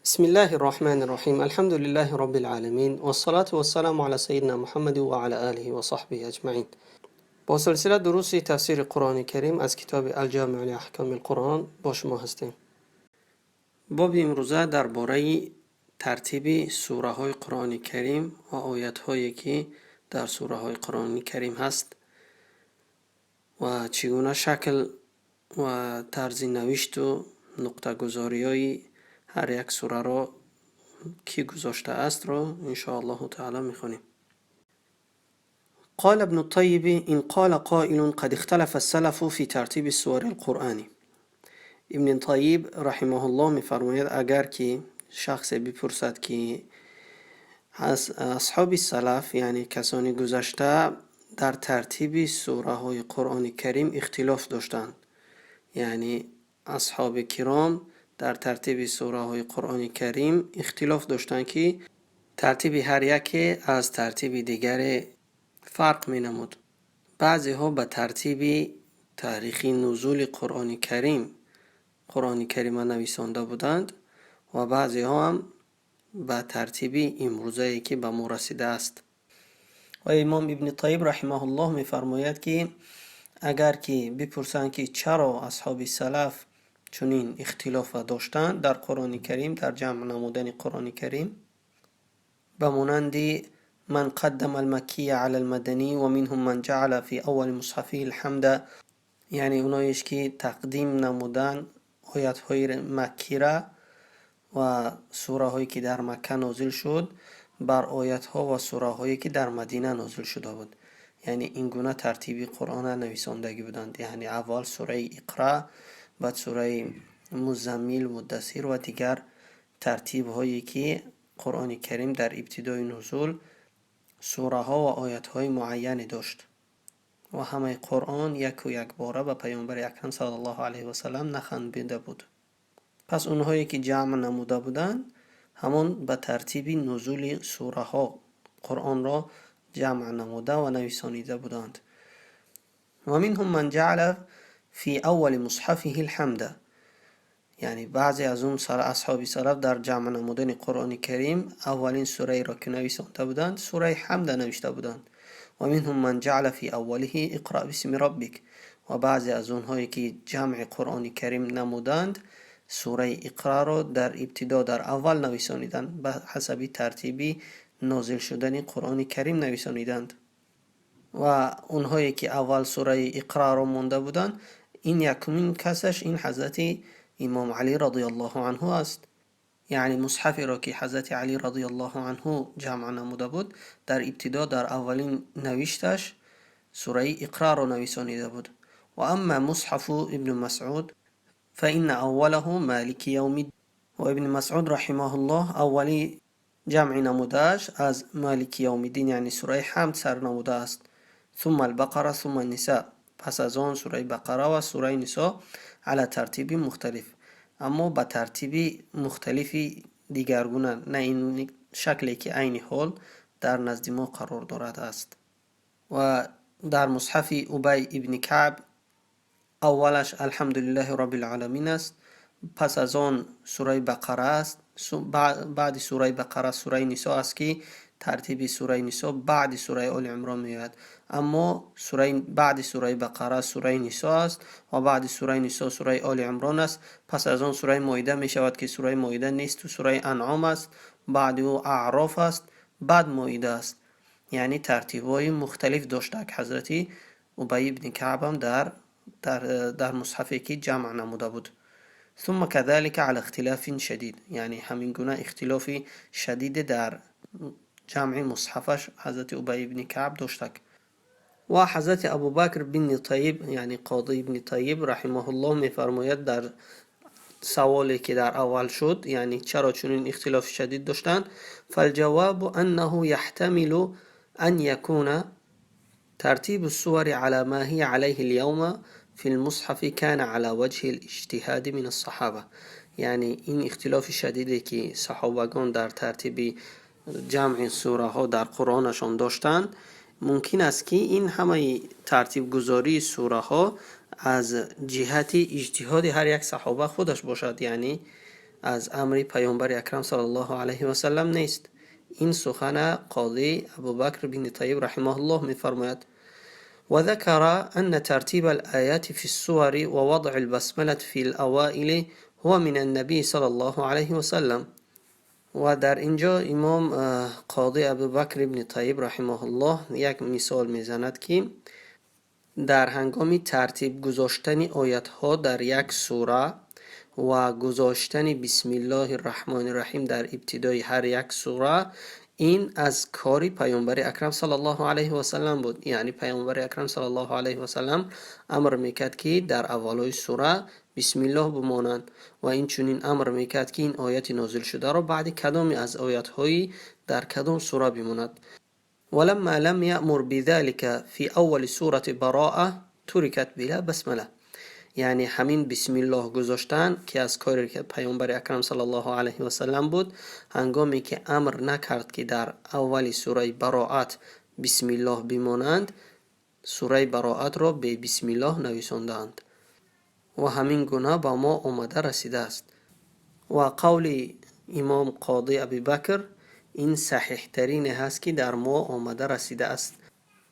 بسم الله الرحمن الرحيم الحمد لله رب العالمين والصلاة والسلام على سيدنا محمد وعلى آله وصحبه أجمعين. با سلسله دروس تفسیر قرآن کریم از کتاب الجامع لاحکام القرآن با شما هستیم. باب امروزه درباره ترتیب سوره های قرآن کریم و آیات هایی که در سوره های قرآن کریم هست و چگونه شکل و طرز نوشت و نقطه گذاری های هر یک سوره را کی گذاشته است را ان شاء الله تعالی میخونیم. قال ابن الطيب إن قال قائل قد اختلف السلف في ترتیب سور القرآن. ابن الطيب رحمه الله میفرماید اگر که شخص بپرسد که اصحاب سلف یعنی کسانی گذشته در ترتیب سوره های قرآن کریم اختلاف داشتند، یعنی اصحاب کرام در ترتیب سوره های قرآن کریم اختلاف داشتند که ترتیب هر یک از ترتیب دیگر فرق می نمود. بعضی ها به ترتیب تاریخی نزول قرآن کریم نویسانده بودند و بعضی ها هم به ترتیب امروزه که به ما رسیده است. و امام ابن طیب رحمه الله می فرماید که اگر که بپرسند که چرا اصحاب سلف چنین اختلاف داشتند در قرآن کریم، در جمع نمودن قرآن کریم، بمانند من قدم المکی علی المدنی و منهم من جعل فی اول مصحفه الحمد، یعنی اونایش که تقدیم نمودن آیات های مکی را و سوره هایی که در مکه نازل شد بر آیات ها و سوره هایی که در مدینه نازل شده بود، یعنی این گونه ترتیب قرآن نویسندگی بودند، یعنی اول سوره اقرا، بعد سوره مزمل، مدثر و دیگر ترتیب هایی که قرآن کریم در ابتدای نزول سوره ها و آیات های معینی داشت و همه قرآن یک و یک باره به پیامبر اکرم صلی الله علیه و سلم نخوانده بود. پس اونهایی که جمع نموده بودند همون به ترتیب نزول سوره ها قرآن را جمع نموده و نویسانیده بودند. و منهم من جعل فی اول مصحفه الحمد، یعنی بعضی از اون اصحاب سلف در جمع نمودن قرآن کریم اولین سوره را که نویسانده بودند سوره حمد نوشته بودند. و منهم من جعل فی اوله اقرأ بسم ربک، و بعضی از اونهایی که جمع قرآن کریم نمودند سوره اقرا را در ابتدا در اول نویسانیدند، به حسب ترتیبی نازل شدن قرآن کریم نویسانیدند. و اونهایی که اول سوره اقرا را مونده بودند این یکمین کسش این حضرت امام علی رضی الله عنه است، یعنی مصحفی را که حضرت علی رضی الله عنه جمع نموده بود در ابتدا در اولین نوشتش سوره اقرا را نویسانیده بود. و اما مصحف ابن مسعود فإن اوله مالک یوم الدین، و ابن مسعود رحمه الله اولی جمع نمودهش از مالک یوم الدین یعنی سوره حمد سر نموده است. ثم البقره ثم النساء، پس از آن سوره بقره و سوره نساء علی ترتیب مختلف، اما با ترتیب مختلفی دیگرگونه، نه این شکلی که عین حال در نزد ما قرار دارد است. و در مصحف ابی ابن کعب اولش الحمدلله رب العالمین است، پس از آن سوره بقره است، بعد سوره بقره سوره نساء است که ترتیب سوره نساء بعد سوره آل عمران میاد، اما سوره بعد سوره بقره سوره نساء است و بعد سوره نساء سوره آل عمران است. پس از آن سوره مائده می شود که سوره مائده نیست و سوره انعام است، بعد او اعراف است، بعد مائده است. یعنی ترتیب‌های مختلف داشته که حضرت ابی ابن کعب هم در مصحفی که جمع نموده بود. ثم كذلك على اختلاف شدید، یعنی همین گونه اختلاف شدید در جمع مصحفش حضرت ابی ابن کعب داشته. و حضرت ابوبکر بن طیب یعنی قاضی ابن طیب رحمه الله میفرماید در سوالی که در اول شد، یعنی چرا چنین اختلاف شدید داشتند، فالجواب انه يحتمل ان يكون ترتیب السور على ما هي عليه اليوم في المصحف كان على وجه الاجتهاد من الصحابه، یعنی این اختلاف شدیدی که صحابگان در ترتیب جمع سوره ها در قرآنشان داشتند ممکن است که این همه ترتیب گذاری سوره ها از جهت اجتهاد هر یک صحابه خودش باشد، یعنی از امر پیامبر اکرم صلی الله علیه و سلم نیست. این سخن قاضی ابوبکر بن طیب رحمه الله می‌فرماید. وذكر أن ترتيب الآيات في السور ووضع البسملة في الأوائل هو من النبي صلى الله عليه وسلم. و در اینجا امام قاضی ابوبکر بن طیب رحمه الله یک مثال میزند که در هنگام ترتیب گذاشتن آیت ها در یک سوره و گذاشتن بسم الله الرحمن الرحیم در ابتدای هر یک سوره، این از کاری پیامبر اکرم صلی الله علیه و سلم بود. یعنی پیامبر اکرم صلی الله علیه و سلم امر میکرد که در اولای سوره بسم الله بمانند و این چنین امر میکرد که این آیت نازل شده را بعد کدام از آیات هایی در کدام سوره بماند. ولما لم يأمر بذلك في اول سوره براءه تركت بلا بسمله. یعنی همین بسم الله گذاشتن که از کاری که پیامبر اکرم صلی الله علیه و سلم بود، هنگامی که امر نکرد که در اول سوره براءت بسم الله بمانند، سوره براءت را به بسم الله نویساندند و همین گونه با ما آمده رسیده است. و قول امام قاضی ابوبکر این صحیح ترین هست که در ما آمده رسیده است،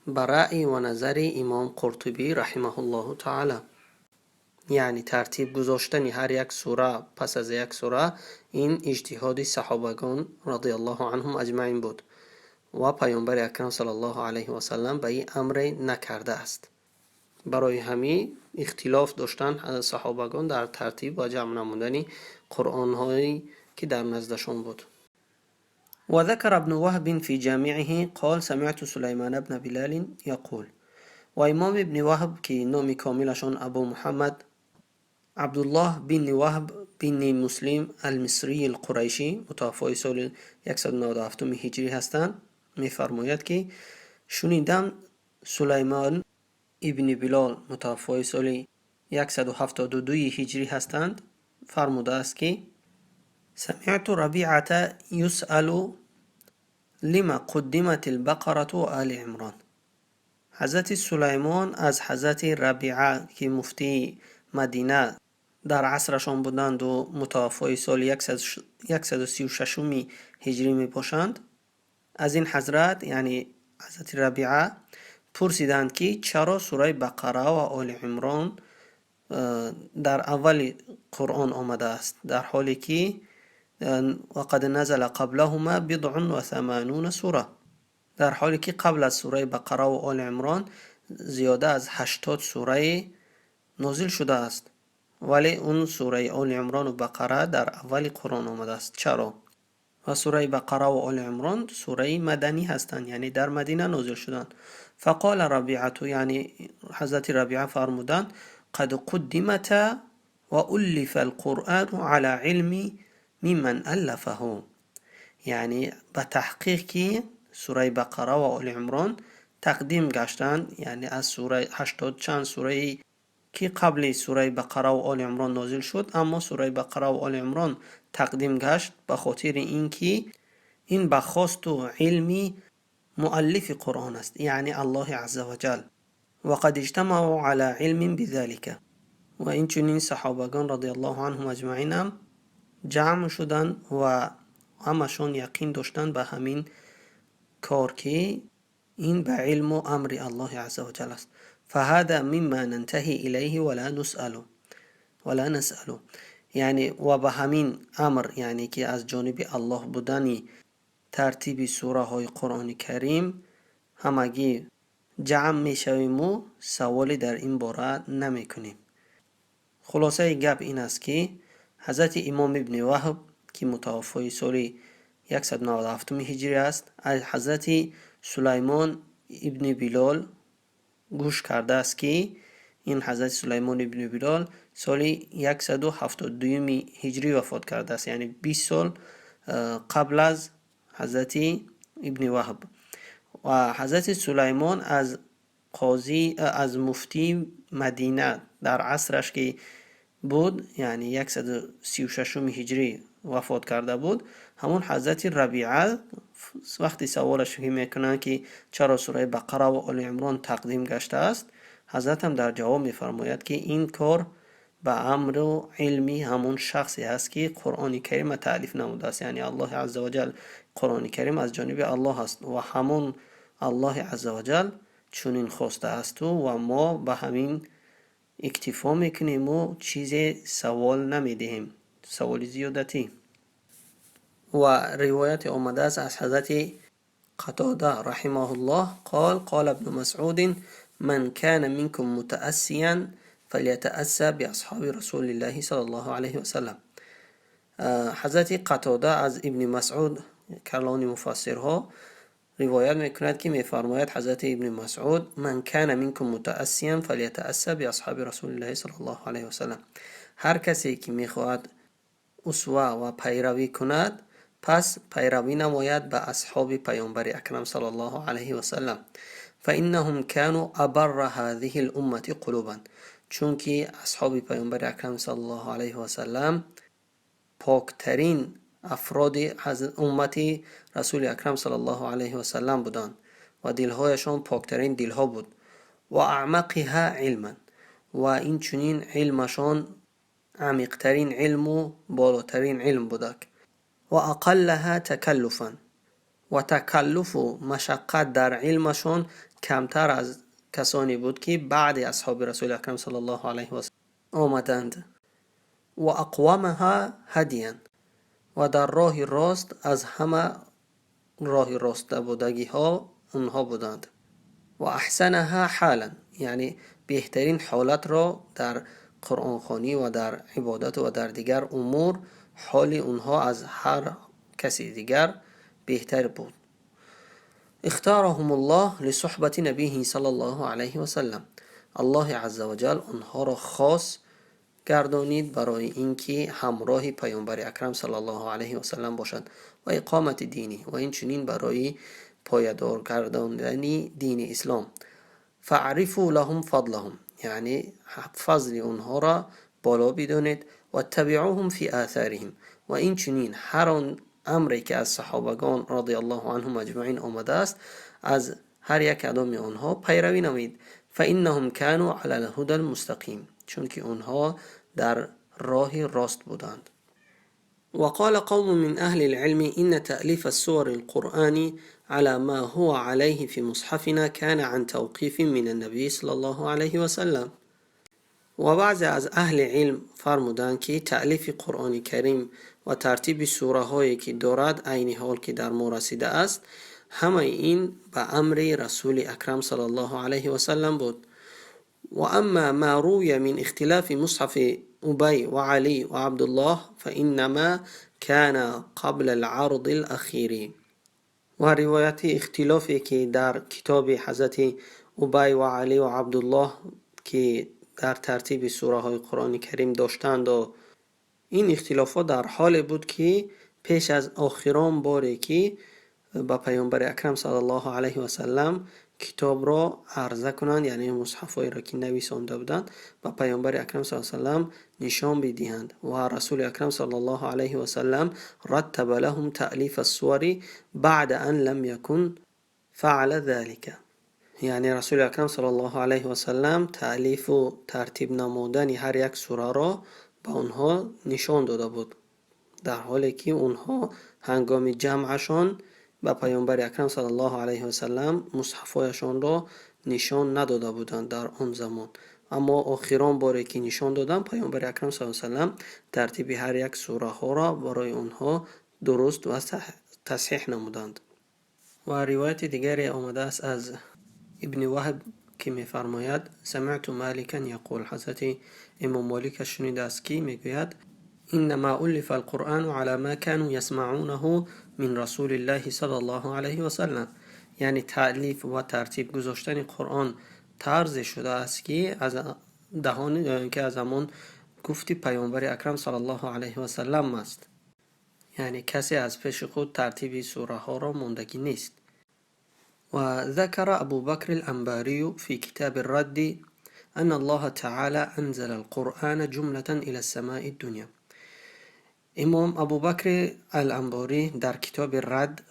برای و نظر امام قرطبی رحمه الله تعالی. یعنی ترتیب گذاشتن هر یک سوره پس از یک سوره این اجتهاد صحابگان رضی الله عنهم اجمعین بود و پیامبر اکرم صلی الله علیه و سلم به این امر نکرده است. برای همین اختلاف داشتن صحابگان در ترتیب و جمع نمودن قرآن هایی که در نزدشان بود. وذكر ابن وهب في جامعه قال سمعت سليمان بن بلال يقول. و امام ابن وهب که نام کاملشان ابو محمد عبدالله بن وهب بن مسلم المصری القریشی متوفای سال 197 هجری هستند، می‌فرماید که شنیدم سلیمان ابن بلال متوفای سال 172 هجری هستند فرموده است که سمعت ربیعه یسأل لما قدمت البقره و آل عمران. حضرت سلیمان از حضرت ربیعه که مفتی مدینه در عصرشان بودند و متوفای سال 136 هجری می باشند، از این حضرت یعنی حضرت ربیعه پرسیدند که چرا سوره بقره و آل عمران در اول قرآن آمده است، در حالی که وقد نزل قبلهما بضع و 80 سوره، در حالی که قبل از سوره بقره و آل عمران زیاده از 80 سوره نازل شده است، ولی اون سوره آل عمران و بقره در اول قرآن آمده است. چرا؟ و سوره بقره و آل عمران سوره مدنی هستند، یعنی در مدینه نازل شدند. فقال ربیعه، یعنی حضرت ربیعه فرمودند قد قدمت و الف القرآن على علم ممن الفه. یعنی به تحقیق که سوره بقره و آل عمران تقدیم گشتند، یعنی از سوره 80 چند سوره که قبل سوره بقره و آل عمران نازل شد، اما سوره بقره و آل عمران تقدیم گشت به خاطر اینکه این بخواست و علمی مؤلف قرآن است، یعنی الله عزوجل. و قد اجتمعوا على علم بذلك. و این چنین صحابگان رضی الله عنهم اجمعین هم جمع شدن و همشون یقین داشتن به همین کار که این به علم و امر الله عزوجل است. فهذا مما ننتهي الیه ولا نسأل. یعنی و به همین امر، یعنی که از جانب الله بودنی ترتیب سوره های قرآن کریم همگی جمع می شویم و سوالی در این باره نمی کنیم. خلاصه گپ این است که حضرت امام ابن وهب که متوفای سال 197 هجری است، از حضرت سلیمان ابن بلال گوش کرده است که این حضرت سلیمان ابن بلال سال 172 هجری وفات کرده است، یعنی 20 سال قبل از حضرت ابن وهب. و حضرت سلیمان از قاضی از مفتی مدینه در عصرش که بود، یعنی 136 هجری وفات کرده بود. همون حضرت ربیعه وقتی سوالش میکنن که چرا سوره بقره و آل عمران تقدیم گشته است، حضرت هم در جواب میفرماید که این کار به امر و علمی همون شخصی هست که قرآن کریم تعلیف نموده است. یعنی الله عزوجل قرآن کریم از جانب الله است و همون الله عزوجل چنین خواسته است و ما به همین اکتفا میکنیم و چیز سوال نمیدهیم، سوال زیادتی. و روایت آمده است از حضرت قتاده رحمه الله قال ابن مسعود من كان منكم متأسيا فليتأسى بأصحاب رسول الله صلی الله علیه و سلم. حضرت قتاده از ابن مسعود کلان مفسرها روایت میکند که میفرماید حضرت ابن مسعود من كان منكم متأسيا فليتأسى بأصحاب رسول الله صلی الله علیه و سلم، هر کسی که میخواهد اسوه و پیروی کند پس پیروی نماید به اصحاب پیامبر اکرم صلی الله علیه و سلم. فانهم كانوا ابر هذه الامه قلوبا، چون که اصحاب پیامبر اکرم صلی الله علیه و سلم پاکترین افراد از امت رسول اکرم صلی الله علیه و سلم بودند و دلهایشان پاکترین دلها بود. و اعمقها علما، و این چنین علمشان عمیقترین علم و بالاترین علم بوده. و اقلها تکلفا، و تکلف و مشقت در علمشان کمتر از کسانی بود که بعد اصحاب رسول اکرم صلی الله علیه و سلم آمدند. و اقوامها هدیا، و در راه راست از همه راه راست بودگی ها اونها بودند. و احسنها حالا، یعنی بهترین حالت را در قرآن خوانی و در عبادت و در دیگر امور حال اونها از هر کسی دیگر بهتر بود. اختارهم الله لصحبت نبیه صلی الله علیه و سلم، الله عزوجل اونها را خاص گردانید برای اینکه همراه پیامبر اکرم صلی الله علیه و سلم باشند و اقامت دینی، و این چنین برای پایدار کردن دین اسلام. فاعرفوا لهم فضلهم، یعنی فضل اونها را بالا بدانید. و تبعوهم فی آثارهم، و این چنین هر آن امری که از صحابگان رضی الله عنهم اجمعین آمده است از هر یک کدام آنها پیروی نمایید. فانهم كانوا علی الهدى المستقیم، چون که آنها در راه راست بودند. وقال قوم من أهل العلم إن تأليف السور القرآن على ما هو عليه في مصحفنا كان عن توقيف من النبي صلى الله عليه وسلم. و بعضی از اهل علم فرمودند که تألیف قرآن کریم و ترتیب سوره هایی که دارد عین حال که در ما رسیده است همه این به امر رسول اکرم صلی الله علیه و سلم بود. و اما ما روی من اختلاف مصحف ابی و علی و عبدالله فانما كان قبل العرض الاخیری، و روایت اختلافی که در کتاب حضرت ابی و علی و عبدالله که در ترتیب سوره های قرآن کریم داشتند و این اختلافات در حال بود که پیش از آخران باری که با پیامبر اکرم صلی الله علیه و سلم کتاب را عرضه کنند، یعنی مصحف هایی را که نویسانده بودند با پیامبر اکرم صلی الله علیه و سلم نشان بدهند. و رسول اکرم صلی الله علیه و سلم رتب لهم تألیف السور بعد ان لم يكن فعل ذلك، یعنی رسول اکرم صلی الله علیه و سلم تألیف و ترتیب نمودن هر یک سوره را به اونها نشان داده بود، در حالی که اونها هنگام جمعشان به پیامبر اکرم صلی الله علیه و سلم مصحفایشان را نشان نداده بودند در آن زمان. اما آخران باری که نشان دادن پیامبر اکرم صلی الله علیه و سلم ترتیب هر یک سوره ها را برای اونها درست و تصحیح نمودند. و روایت دیگری آمده است از ابن وهب که میفرماید سمعت مالکا یقول، حضرت امام مالک شنیده است که میگوید انما الف القرآن على ما كانوا يسمعونه من رسول الله صلی الله علیه و سلم، یعنی تألیف و ترتیب گذاشتن قرآن طرز شده است که از دهان که از زمان گفتی پیامبر اکرم صلی الله علیه و سلم است، یعنی کسی از پیش خود ترتیب سوره ها را ماندگی نیست. وذكر أبو بكر الأنباري في كتاب الرد أن الله تعالى أنزل القرآن جملة إلى السماء الدنيا. امام ابو بکر الانباری در کتاب رد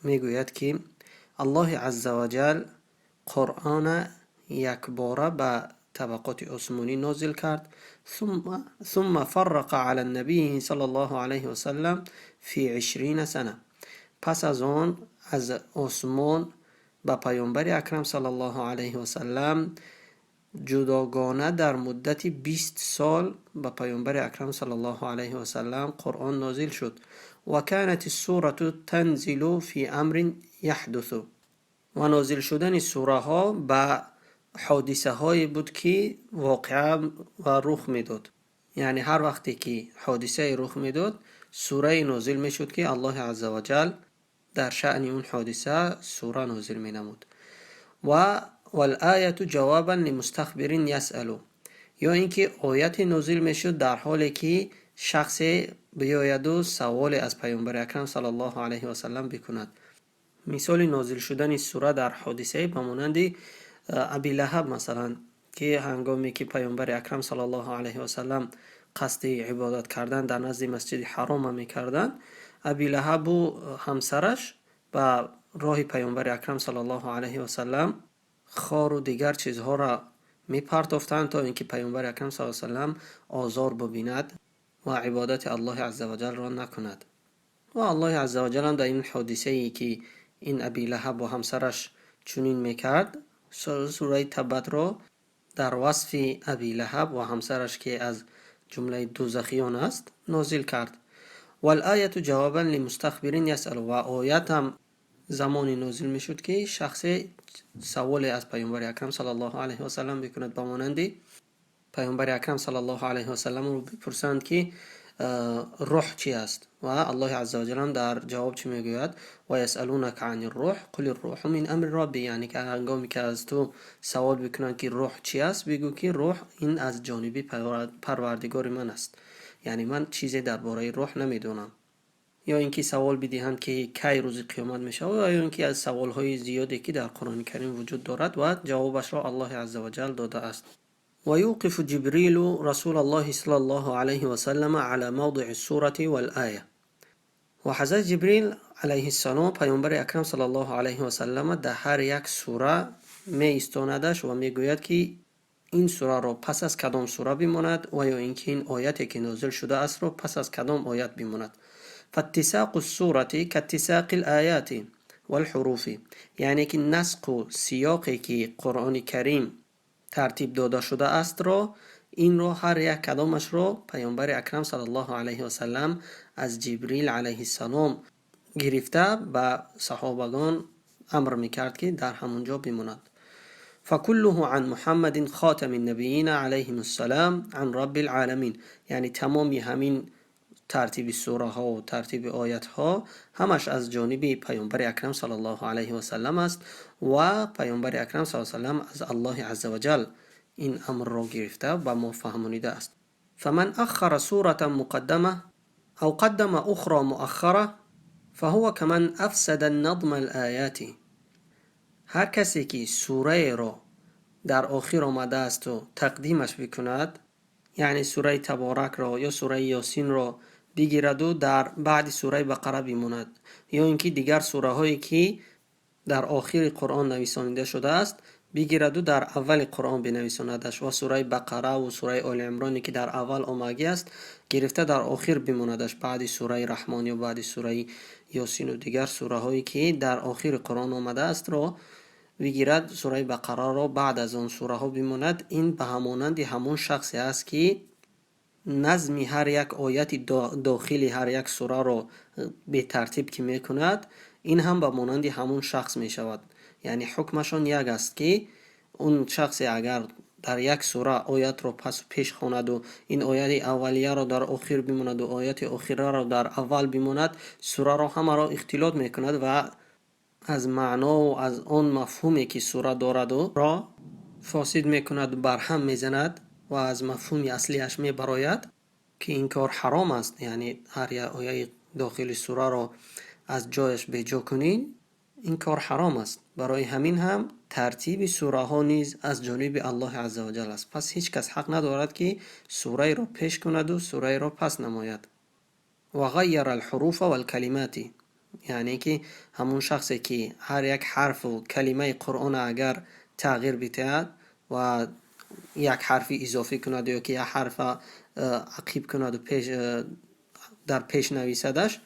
میگوید که الله عزوجل قرآن یک باره به طبقات آسمانی نازل کرد ثم فرق على النبي صلی الله علیه و سلم فی 20 سنه. پس از آن از آسمان به پیامبر اکرم صلی الله علیه و سلم جداگانه در مدت 20 سال به پیامبر اکرم صلی الله علیه و سلم قرآن نازل شد. و كانت السوره تنزل فی امر یحدث. و نازل شدن سوره ها به حادثه های بود که واقعا و رخ میداد. یعنی هر وقتی که حادثه رخ میداد سوره نازل میشد که الله عزوجل در شأن اون حادثه سوره نازل می نمود. و والآیه جوابا لمستخبر یسأل، یا اینکه آیت نازل میشد در حالی که شخص بیاید و سوال از پیامبر اکرم صلی الله علیه و سلم بکند. مثال نازل شدن سوره در حادثه به مانند ابی لهب مثلا، که هنگامی که پیامبر اکرم صلی الله علیه و سلم قصد عبادت کردن در نزد مسجد حرام میکردن، ابی لهب و همسرش به راه پیامبر اکرم صلی الله علیه و سلم خار و دیگر چیزها را میپرداختند تا اینکه پیامبر اکرم صلی الله علیه و سلم آزار ببیند و عبادت الله عزوجل را نکند. و الله عزوجل هم در این حادثه ای که این ابی لهب و همسرش چنین میکرد سوره تبت را در وصف ابی لهب و همسرش که از جمله دوزخیان است نازل کرد. والآیه جوابا لمستخبر یسأل، و آیت هم زمانی نازل میشد که شخص سوال از پیامبر اکرم صلی الله علیه و سلم بکند، به مانند پیامبر اکرم صلی الله علیه و سلم رو بپرسند که روح چی است و الله عزوجل در جواب چی میگوید؟ و یسألونک عن الروح قل الروح من امر ربی. یعنی که هنگامی که از تو سوال بکنند که روح چی است، بگو که روح این از جانب پروردگار من است، یعنی من چیزی درباره روح نمیدونم. یا اینکه سوال بدهند که کی روز قیامت میشه، یا اینکه از سوالهای زیادی که در قرآن کریم وجود دارد و جوابش را الله عزوجل داده است. ويوقف جبريل رسول الله صلى الله عليه وسلم على موضع السورة والآية. و حضرت جبریل علیه السلام پیامبر اکرم صلی الله علیه و سلم در هر یک سوره می ایستاندش و می گوید که این سوره را پس از کدام سوره بماند و یا اینکه این آیتی که نازل شده است را پس از کدام آیت بماند. فاتساق السوره كاتساق الآیات والحروف، یعنی که نسق و سیاقی که قرآن کریم ترتیب داده شده است را، این رو هر یک کدامش رو پیامبر اکرم صلی الله علیه و سلم از جبریل علیه السلام گرفته به صحابگان امر میکرد که در همونجا بماند. فكله عن محمد خاتم النبیین علیهم السلام عن رب العالمین، یعنی تمامی همین ترتیب سوره ها و ترتیب آیت ها همش از جانب پیامبر اکرم صلی الله علیه و سلم است و پیامبر اکرم صلی الله علیه و سلم از الله عزوجل این امر را گرفته و ما فهمانیده است. فمن اخر سوره مقدمه او قدم اخرى مؤخره فهو كمن افسد النظم الآیات. هر کسی که سوره را در آخر آمده است و تقدیمش بکند، یعنی سوره تبارک را یا سوره یاسین را بگیرد و در بعد سوره بقره بماند، یا اینکه دیگر سوره هایی که در آخر قرآن نویسانیده شده است بگیرد و در اول قرآن بنویساندش، و سوره بقره و سوره آل عمرانی که در اول آمده است گرفته در آخر بماندش، بعد سوره رحمان یا بعد سوره یاسین و دیگر سوره هایی که در آخر قرآن آمده است را بگیرد، سوره بقره را بعد از آن سوره ها بماند. این به همانند همون شخصی است که نظم هر یک آیت داخلی هر یک سوره را به ترتیب که می کند، این هم به مانند همون شخص می شود. یعنی حکمشان یک است که اون شخص اگر در یک سوره آیت را پس پیش خواند و این آیت اولیه را در آخر بماند و آیت آخره را در اول بماند، سوره را همه را اختلاط می کند و از معنا و از آن مفهومی که سوره دارد و را فاسد می کند و برهم می زند و از مفهوم اصلیش می براید که این کار حرام است. یعنی هر یک آیه داخل سوره را از جایش به جا کنین، این کار حرام است. برای همین هم ترتیب سوره ها نیز از جانب الله عزوجل است. پس هیچ کس حق ندارد که سوره را پیش کند و سوره را پس نماید. و غیر الحروف و الکلمات، یعنی که همون شخصی که هر یک حرف و کلمه قرآن اگر تغییر بتهد و یک حرفی اضافه کند یا که یک حرف عقیب کند و در پیش نویسدش،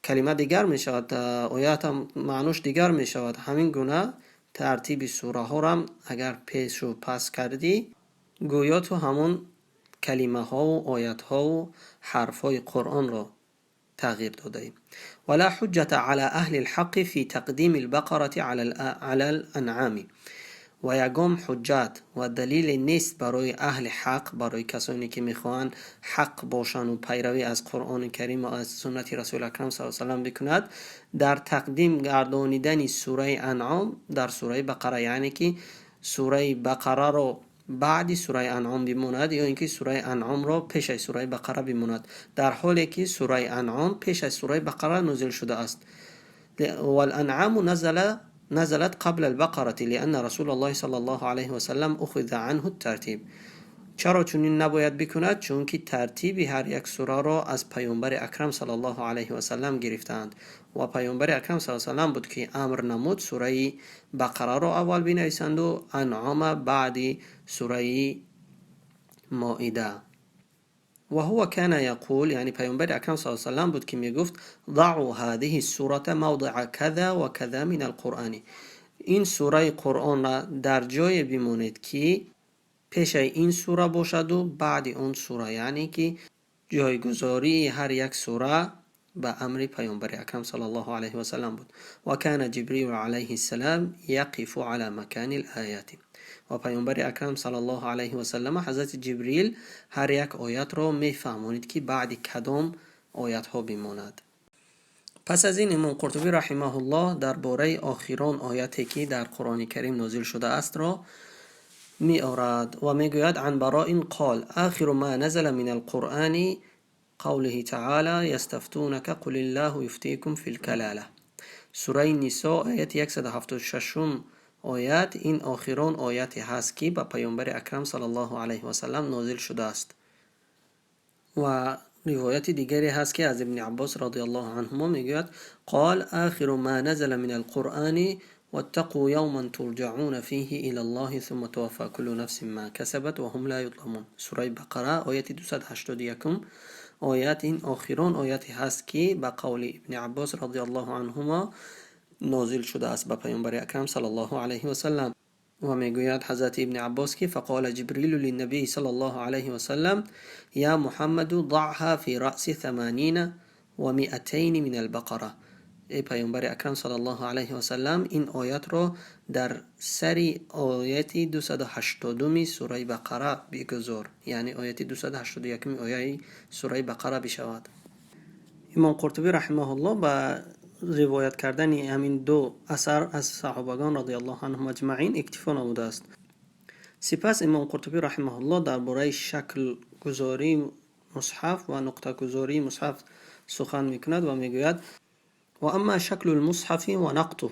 کلمه دیگر می شود، آیات هم معنوش دیگر می شود. همین گونه ترتیب سوره ها را اگر پیش و پس کردی، گویا تو همون کلمه ها و آیات ها و حرف های قرآن را تغییر داده ایم. ولا حجت علی اهل الحق فی تقدیم البقره علی الانعام. و یگام حجت و دلیل نیست برای اهل حق، برای کسانی که میخواهند حق باشند و پیروی از قرآن کریم و از سنت رسول اکرم صلی الله علیه و سلم بکند، در تقدیم گردانیدن سوره انعام در سوره بقره، یعنی که سوره بقره رو بعد سوره انعام بماند یا اینکه سوره انعام را پیش از سوره بقره بماند، در حالی که سوره انعام پیش از سوره بقره نازل شده است. والانعام نزلت قبل البقرة لأن رسول الله صلی الله علیه و سلم اخذ عنه الترتیب. چرا چنین نباید بکند؟ چون که ترتیب هر یک سوره را از پیامبر اکرم صلی الله علیه و سلم گرفتند و پیامبر اکرم صلی الله علیه و سلم بود که امر نمود سوره بقره را اول بنویسند و انعام بعد سوره مائده. و هو کان یقول، یعنی پیامبر اکرم صلی الله علیه و سلم بود که میگفت ضعوا هذه السوره موضع کذا و کذا من القرآن. این سوره قرآن را در جای بمانید که پیش این سوره باشد و بعد اون سوره، یعنی که جایگذاری هر یک سوره به امر پیامبر اکرم صلی الله علیه و سلم بود. و کان جبریل علیه السلام یقف علی مکان الآیات. و پیامبر اکرم صلی الله علیه و سلم حضرت جبریل هر یک آیت را میفهمونید که بعد کدام آیت ها بماند. پس از این امام قرطبی رحمه الله درباره آخرین آیتی که در قرآن کریم نازل شده است را می آورد و می گوید عن براء قال آخر ما نزل من القرآن قوله تعالی یستفتونک قل الله یفتیکم فی الکلاله. سوره نساء آیت 176 آیت این آخرین آیتی هست که به پیامبر اکرم صلی الله علیه و سلم نازل شده است. و روایت دیگری هست که از ابن عباس رضی الله عنهما میگوید قال آخر ما نزل من القرآن واتقوا یوما ترجعون فیه الی الله ثم توفى كل نفس ما کسبت و هم لا یظلمون. سوره بقره آیت 281 آیت این آخرین آیتی هست که به قول ابن عباس رضی الله عنهما نازل شده است به پیامبر اکرم صلی الله علیه و سلم. و میگوید حضرت ابن عباس که فقال جبریل للنبی صلی الله علیه و سلم یا محمد ضعها فی رأس 80 و 200 من البقره. ای پیامبر اکرم صلی الله علیه و سلم این آیت را در سری آیت 280 سوره بقره بگذار، یعنی آیت 281 آیه سوره بقره بشود. امام قرطبی رحمه الله با روایت کردن همین دو اثر از صحابگان رضی الله عنهم اجمعین اکتفا نموده است. سپس امام قرطبی رحمه الله درباره شکل گذاری مصحف و نقطه گذاری مصحف سخن میکند و میگوید و اما شکل المصحف و نقطه.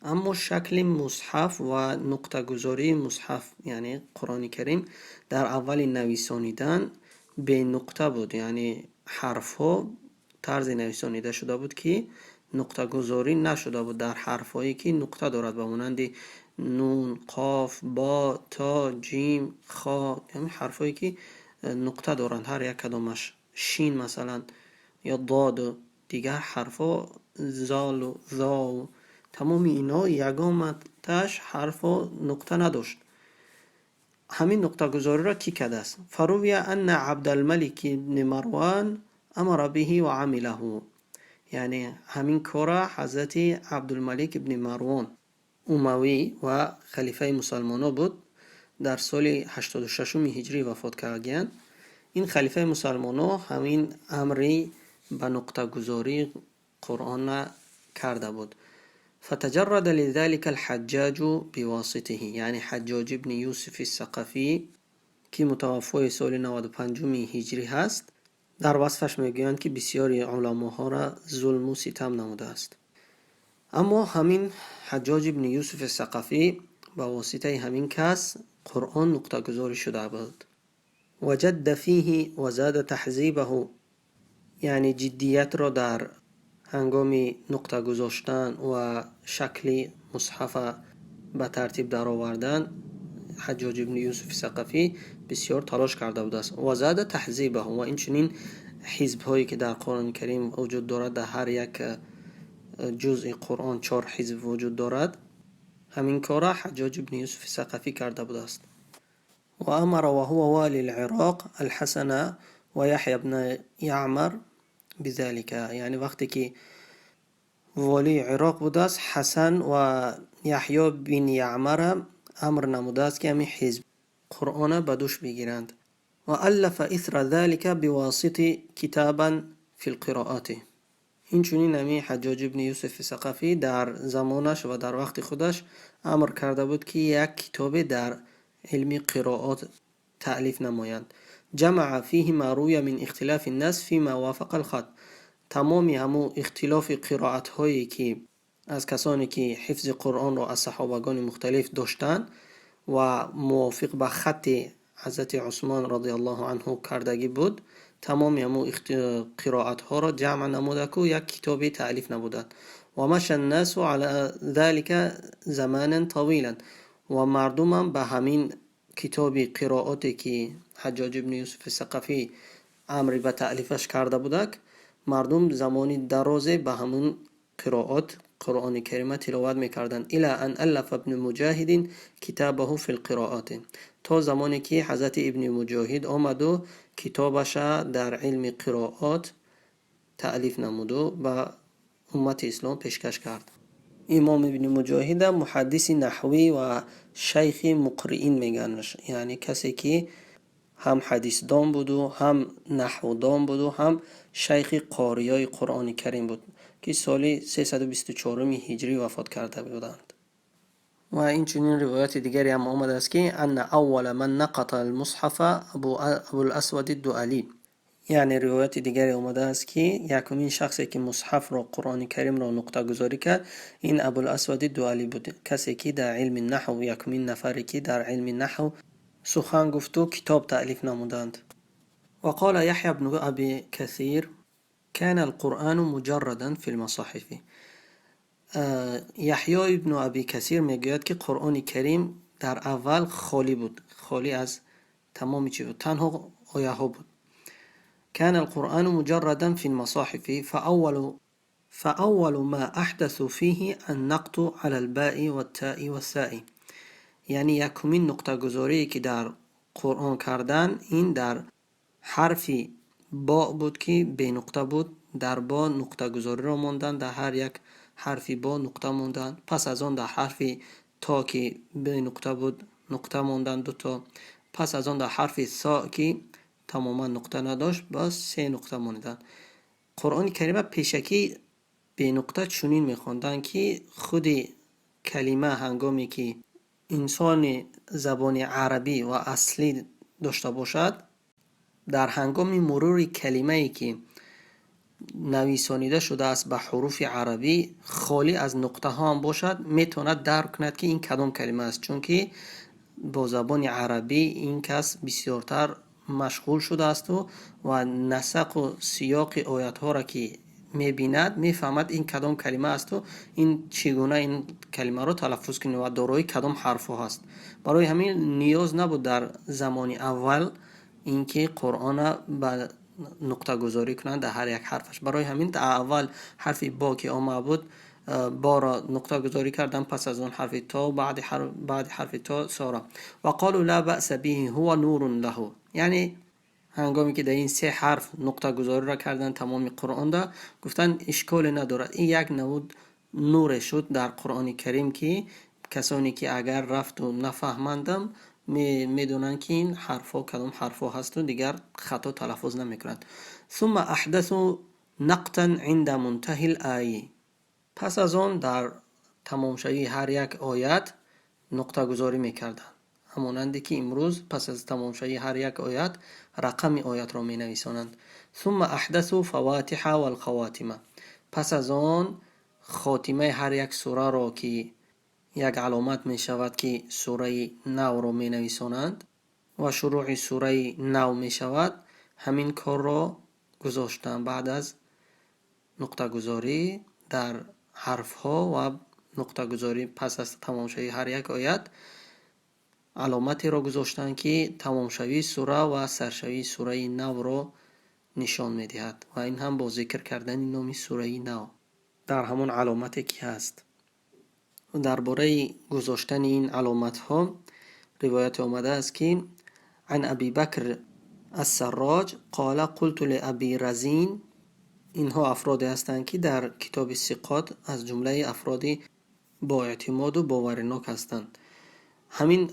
اما شکل مصحف و نقطه گذاری مصحف یعنی قرآن کریم در اول نویسانیدن به نقطه بود، یعنی حرف ها طرز نویسانیده شده بود که نقطه گذاری نشده بود در حرف هایی که نقطه دارد، به مانند نون، قاف، با، تا، جیم، خا، یعنی حرف هایی که نقطه دارند هر یک کدامش، شین مثلا یا داد و دیگر حرف ها زال و ذا و تمام اینا یگامتش حرف ها نقطه نداشت. همین نقطه گذاری را کی کرده است؟ فروی ان عبدالملک بن مروان امر به و عمله. یعنی همین کار حضرت عبدالملک ابن مروان اموی و خلیفه مسلمانان بود، در سال 86 هجری وفات کردند. این خلیفه مسلمانان همین امری به نقطه گذاری قرآن کرده بود. فتجرد لذلك الحجاج بواسطه، یعنی حجاج ابن یوسف الثقفی که متوفی سال 95 هجری هست، در وصفش میگویند که بسیاری علماها را ظلم و ستم نموده است. اما همین حجاج ابن یوسف الثقفی با واسطه همین کس قرآن نقطه گذاری شده بود. وجد فیه و زاد تحذیبه، یعنی جدیت را در هنگام نقطه گذاشتن و شکل مصحف به ترتیب در آوردن حجاج ابن یوسف ثقفی بسیار تلاش کرده بود است و زاد تهذیبه و این چنین حزب هایی که در قرآن کریم وجود دارد، در هر یک جزء قرآن 4 حزب وجود دارد، همین کار حجاج ابن یوسف ثقفی کرده بود است. و امر و هو والی العراق الحسن و یحیی بن یعمر بذلك، یعنی وقتی که والی عراق بود است، حسن و یحیی بن یعمر امر نموده است که همین حزب قرآن به دوش بگیرند. و الف اثر ذلك بواسطه کتابا فی القراءات. این چونین همین حجاج ابن یوسف ثقفی در زمانش و در وقت خودش امر کرده بود که یک کتاب در علم قرائات تألیف نمایند. جمع فيه ما روی من اختلاف الناس فيما وافق الخط. تمامی همو اختلاف قرائت هایی که از کسانی که حفظ قرآن را از صحابگان مختلف داشتند و موافق به خط حضرت عثمان رضی الله عنه کردگی بود، تمامی همو قرائت ها را جمع نموده که یک کتابی تألیف نبودند. و مشى الناس على ذلك زمانا طویلا، و مردم هم به همین کتاب قرائاتی که حجاج ابن یوسف ثقفی امری به تألیفش کرده بودند، مردم زمانی درازه به همون قرائات قرآن کریم تلاوت میکردند. الى ان الف ابن مجاهد کتابه فی القرائات، تا زمانی که حضرت ابن مجاهد آمد و کتابش در علم قرائات تألیف نمود و به امت اسلام پیشکش کرد. امام ابن مجاهد محدث نحوی و شیخ مقرئین میگنش، یعنی کسی که هم حدیث دان بود و هم نحو دان بود و هم شیخ قاریای قرآن کریم بود که سال 324 هجری وفات کرده بودند. و این چنین روایت دیگری هم آمده است که ان اول من نقط المصحف ابو الاسود الدؤلی، یعنی روایت دیگری آمده است که یکمین شخصی که مصحف را قرآن کریم را نقطه گذاری کرد این ابو الاسود الدؤلی بود، کسی که در علم نحو یکمین نفری که در علم نحو سخن گفت و کتاب تألیف نمودند. و قال یحیی بن ابی کثیر كان القرآن مجردا في المصاحف. یحیی ابن ابی کثیر میگوید که قرآن کریم در اول خالی بود، خالی از تمام چیز بود، تنها آیه ها بود. كان القرآن مجردا في المصاحف فأول ما أحدثوا فيه النقط على الباء والتاء والثاء، یعنی یکمین نقطه گذاری که در قرآن کردن این در حرف با بود که به نقطه بود، در با نقطه گذاری را موندن، در هر یک حرف با نقطه موندن. پس از آن در حرف تا که به نقطه بود نقطه موندن 2 تا. پس از آن در حرف ثا که تماما نقطه نداشت باز 3 نقطه موندن. قرآن کریم پیشکی به نقطه چنین میخوندن که خود کلمه هنگامی که انسان زبان عربی و اصلی داشته باشد، در هنگام مرور کلمه ای که نویسانیده شده است به حروف عربی خالی از نقطه ها هم باشد، میتواند درک کند که این کدام کلمه است، چون که با زبان عربی این کس بسیارتر مشغول شده است و نسق و سیاق آیات ها را که میبیند میفهمد این کدام کلمه است و این چگونه این کلمه را تلفظ کنه و دارای کدام حرف ها است. برای همین نیاز نبود در زمان اول اینکه قرآن به نقطه گذاری کنند در هر یک حرفش. برای همین در اول حرف با که آمده بود با را نقطه گذاری کردن، پس از آن حرف تا و بعد حرف تا سارا. و قالوا لا بأس به هو نور له، یعنی هنگامی که در این 3 حرف نقطه گذاری را کردن تمام قرآن دا گفتن اشکال ندارد، این یک نمود نور شد در قرآن کریم که کسانی که اگر رفت و نفهمندم میدونن که این حرفا کدام حرفا هست و دیگر خطا تلفظ نمیکنند. ثم احدثوا نقطا عند منتهی الآیه، پس از آن در تمام شوی هر یک آیت نقطه گذاری میکردند، همانندی که امروز پس از تمام شوی هر یک آیت رقم آیت را می نویسانند. ثم احدثوا فواتح والخواتم، پس از آن خاتمه هر یک سوره را که یک علامت می شود که سوره نو را می نویسانند و شروع سوره نو می شود، همین کار را گذاشتند بعد از نقطه گذاری در حرف ها و نقطه گذاری پس از تمام شوی هر یک آیت علامتی را گذاشتند که تمامشوی سوره و سرشوی سوره نو را نشان میدهد و این هم با ذکر کردن نام سوره نو در همون علامتی که هست. درباره گذاشتن این علامت ها روایت آمده است که عن ابی بکر السراج قال قلت لابی رزین. اینها افرادی هستند که در کتاب ثقات از جمله افرادی با اعتماد و باورناک هستند. همین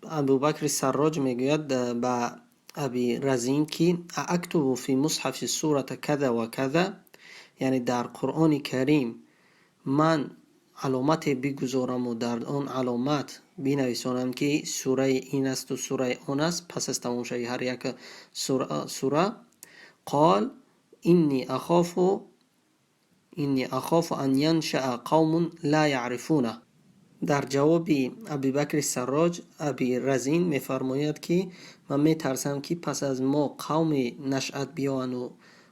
ابوبکر سراج میگوید به ابی رزین که اکتب فی مصحف سورة کذا و کذا، یعنی در قرآن کریم من علامت بگذارم و در آن علامت بنویسانم که سوره این است و سوره آن است پس از تماشای هر یک سوره. قال اینی اخاف ان ینشأ قوم لا یعرفونه. در جواب ابوبکر سراج ابی رزین میفرماید که من میترسم که پس از ما قوم نشأت بیان و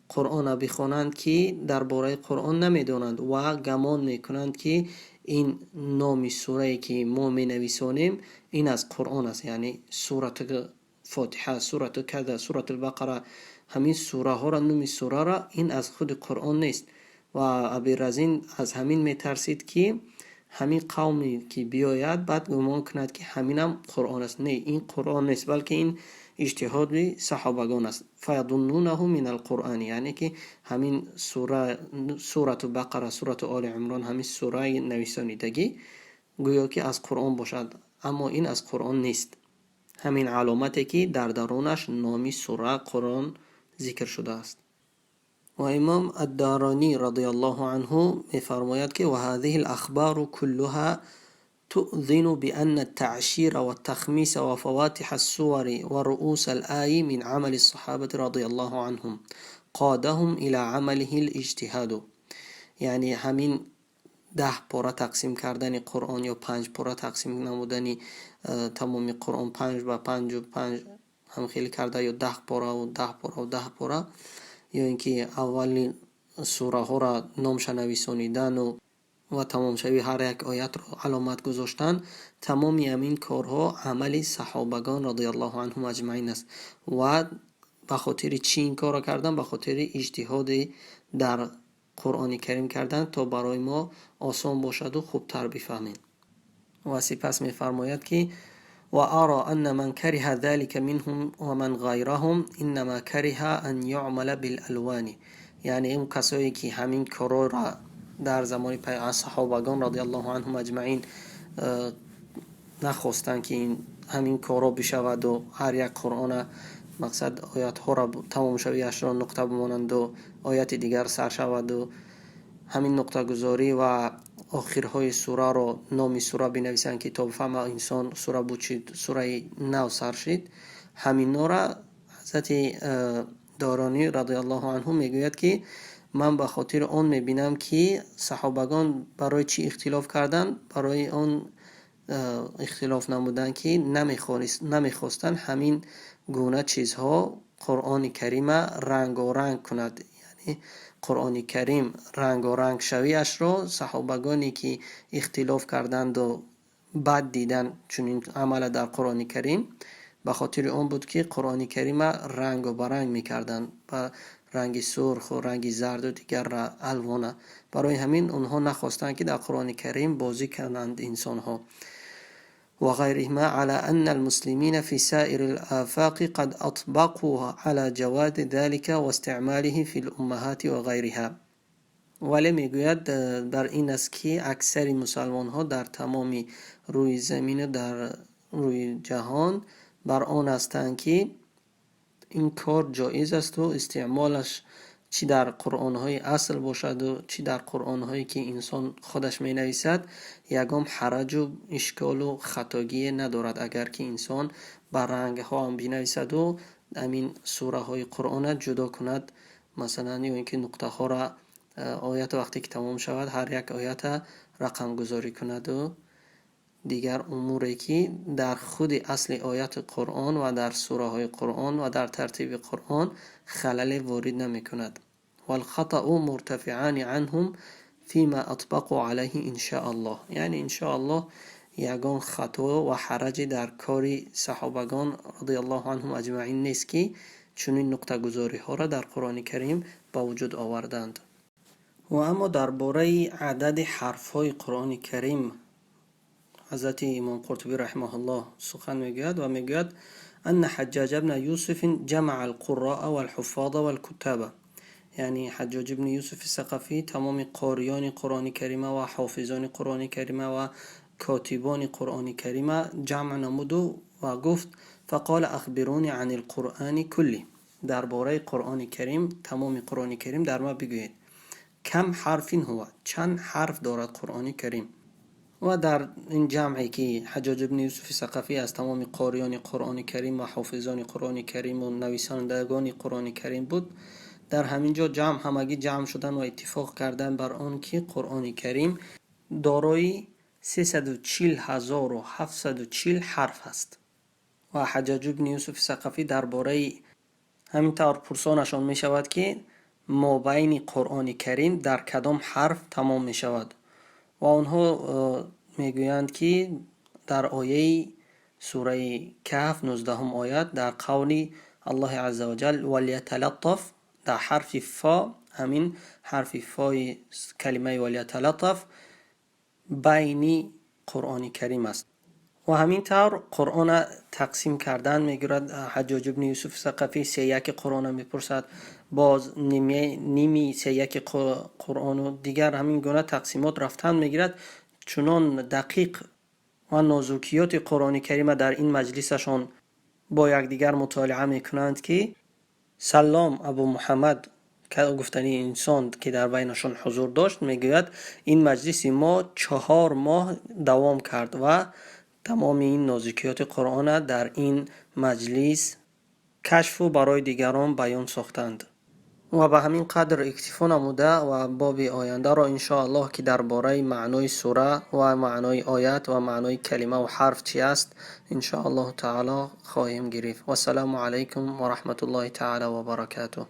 قرآن بخوانند که درباره قرآن نمیدانند و گمان میکنند که این نام سوره که ما مینویسانیم این از قرآن است، یعنی سوره فاتحه، سوره کذا، سوره البقره، همین سوره ها را نام سوره را این از خود قرآن نیست. و ابی رزین از همین میترسید که همین قومی که بیاید بعد گمان کند که همینم قرآن است. نه، این قرآن نیست بلکه این اجتهاد صحابگان است. فیظنونه من القرآن، یعنی که همین سوره بقره، سوره آل عمران، همین سوره نویسانیدگی گویا که از قرآن باشد، اما این از قرآن نیست. همین علامتی که در درونش نامی سوره قرآن ذکر شده است. و امام الدارانی رضی الله عنه میفرماید که و هذه الاخبار كلها تؤذن بأن التعشير والتخميس وفواتح السور ورؤوس الآي من عمل الصحابة رضي الله عنهم قادهم إلى عمله الاجتهاد. یعنی همین 10 پاره تقسیم کردن قرآن یا 5 پاره تقسیم نمودن تمام قرآن 5 و 5 و 5 هم خیلی کرده، یا 10 پاره و 10 پاره و 10 پاره، یا اینکه اول سوره ها را نامش نویسانیدن و تمام شوی هر یک آیت را علامت گذاشتن، تمامی همین کارها عمل صحابگان رضی الله عنهم اجمعین است. و به خاطر چی این کار را کردن؟ به خاطر اجتهاد در قرآن کریم کردن تا برای ما آسان باشد و خوبتر بفهمیم. و سپس میفرماید که و ارى ان من كره ذلك منهم ومن غيرهم انما كره ان يعمل بالالوان. یعنی این کسایی که همین کارا را در زمان صحابگان رضی الله عنهم اجمعین نخواستن که این همین کارا بشود و هر یک قرآن مقصد آیات ها را تمام شویش را نقطه بمانند و آیت دیگر سر شود و همین نقطه گذاری و آخرهای سوره را نام سوره بنویسند که تا بفهم انسان سوره بود چید، سوره نو سر شد. همین را حضرت دارانی رضی الله عنه میگوید که من به خاطر آن میبینم که صحابگان برای چی اختلاف کردن؟ برای آن اختلاف نمودن که نمیخواستن همین گونه چیزها قرآن کریم رنگ و رنگ کند. یعنی قرآن کریم رنگ و رنگ شویش را صحابگانی که اختلاف کردند و بد دیدن چون این عمل در قرآن کریم، به خاطر آن بود که قرآن کریم رنگ و برنگ میکردند و رنگ سرخ و رنگ زرد و دیگر الوان. برای همین اونها نخواستند که در قرآن کریم بازی کنند انسان ها. وغيرهما على أن المسلمين في سائر الآفاق قد أطبقوا على جواز ذلك واستعماله في الأمهات وغيرها. ولی میگوید بر این است که اکثر مسلمان ها در تمام روی زمین و در روی جهان بر آن هستند که این کار جایز است و استعمالش چی در قرآن های اصل باشد و چی در قرآن هایی که انسان خودش می نویسد یکم حرج و اشکال و خطاگی ندارد اگر که انسان بر رنگ ها هم بنویسد و همین سوره های قرآن جدا کند. مثلا یا اینکه نقطه ها را آیت وقتی که تمام شود هر یک آیت رقم گذاری کند و دیگر اموری که در خود اصل آیت قرآن و در سوره های قرآن و در ترتیب قرآن خلل وارد نمی کند. والخطأ مرتفعان عنهم فيما اطبقوا عليه ان شاء الله. یعنی ان شاء الله یگان خطا و حرج در کاری صحابگان رضی الله عنهم اجمعین نیست که چنین نقطه گذاری ها را در قرآن کریم با وجود آوردند. و اما درباره عدد حرف های قرآن کریم حضرت امام قرطبی رحمه الله سخن میگوید و میگوید ان حجاج ابن یوسف جمع القراء والحفاظ والكتاب، یعنی حجاج ابن یوسف ثقفی تمام قاریان قرآن کریم و حافظان قرآن کریم و کاتبان قرآن کریم جمع نمود و گفت فقال اخبرونی عن القرآن کلی، درباره قرآن کریم تمام قرآن کریم در ما بگویید. کم حرف هو، چند حرف دارد قرآن کریم؟ و در این جمعی که حجاج ابن یوسف ثقفی از تمام قاریان قرآن کریم و حافظان قرآن کریم و نویسندگان قرآن کریم بود، در همین جا همگی جمع شدن و اتفاق کردن بر آن که قرآن کریم دارای 340,740 حرف است. و حجاج ابن یوسف ثقفی درباره همین طور پرسانشان می شود که ما بین قرآن کریم در کدام حرف تمام می شود و آنها میگویند که در آیه سوره کهف 19 آیت در قول الله عزوجل ولیتلطف، در حرف فا، همین حرف فای کلمه ولیتلطف بین قرآن کریم است. و همین طور قرآن تقسیم کردن میگیرد. حجاج ابن یوسف ثقفی 3/1 قرآن میپرسد، باز نیمی 3/1 قرآن و دیگر همین گونه تقسیمات رفتن میگیرد. چنان دقیق و نازکیات قرآن کریم در این مجلسشان با یکدیگر مطالعه میکنند که سلام ابو محمد که گفتنی انسان که در بینشان حضور داشت میگوید این مجلس ما 4 ماه دوام کرد و تمام این نازکیات قرآن در این مجلس کشف و برای دیگران بیان ساختند. و به همین قدر اکتفا نموده و باب آینده را انشاءالله که درباره معنای سوره و معنای آیت و معنای کلمه و حرف چی است انشاءالله تعالی خواهیم گرفت. و السلام علیکم و رحمت الله تعالی و برکاته.